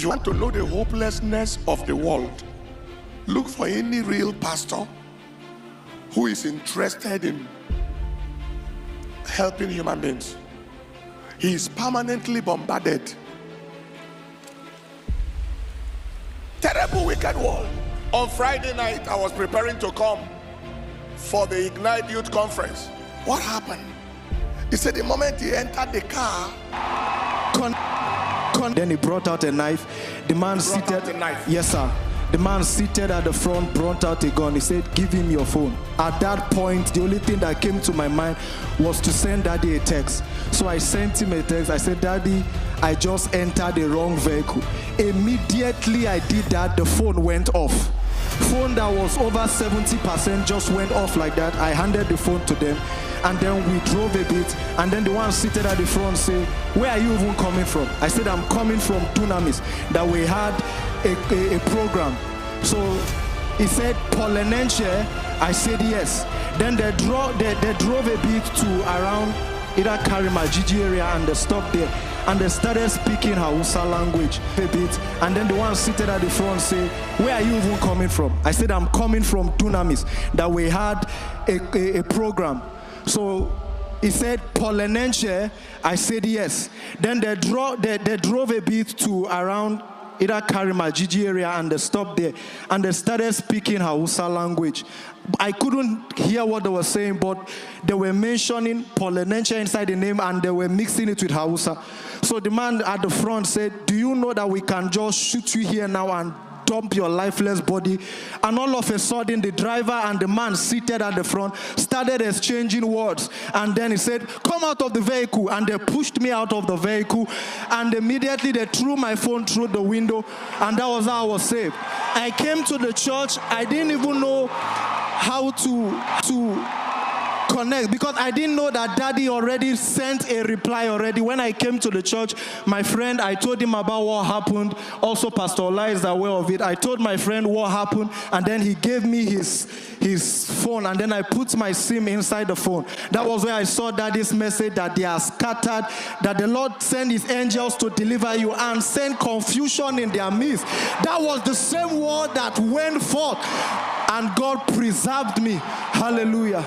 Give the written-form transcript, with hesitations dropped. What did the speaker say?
If you want to know the hopelessness of the world, look for any real pastor who is interested in helping human beings. He is permanently bombarded. Terrible, wicked world. On Friday night, I was preparing to come for the Ignite Youth Conference. What happened? He said the moment he entered the car, then he brought out a knife. The man seated. Yes, sir. The man seated at the front brought out a gun. He said, "Give him your phone." At that point, the only thing that came to my mind was to send Daddy a text. So I sent him a text. I said, "Daddy, I just entered the wrong vehicle." Immediately I did that, the phone went off. Phone that was over 70% just went off like that. I handed the phone to them, and then we drove a bit, and then the one seated at the front said, "Where are you even coming from?" I said, "I'm coming from Dunamis, that we had a program." So he said, "Enenche?" I said, "Yes." Then they drove a bit to around either Karima, Gigi area, and they stopped there. And they started speaking Hausa language a bit. And then the one seated at the front said, "Where are you even coming from?" I said, "I'm coming from Dunamis, that we had a program." So he said, "Enenche?" I said, "Yes." Then they drove a bit to around either Karima, Gigi area, and they stopped there. And they started speaking Hausa language. I couldn't hear what they were saying, but they were mentioning Enenche inside the name, and they were mixing it with Hausa. So the man at the front said, "Do you know that we can just shoot you here now and dump your lifeless body?" And all of a sudden, the driver and the man seated at the front started exchanging words. And then he said, "Come out of the vehicle." And they pushed me out of the vehicle. And immediately they threw my phone through the window. And that was how I was saved. I came to the church. I didn't even know how to connect, because I didn't know that Daddy already sent a reply already. When I came to the church, my friend, I told him about what happened. Also, Pastor Ola is aware of it. I told my friend what happened, and then he gave me his phone, and then I put my SIM inside the phone. That was where I saw Daddy's message that they are scattered, that the Lord sent his angels to deliver you and send confusion in their midst. That was the same word that went forth, and God preserved me. Hallelujah.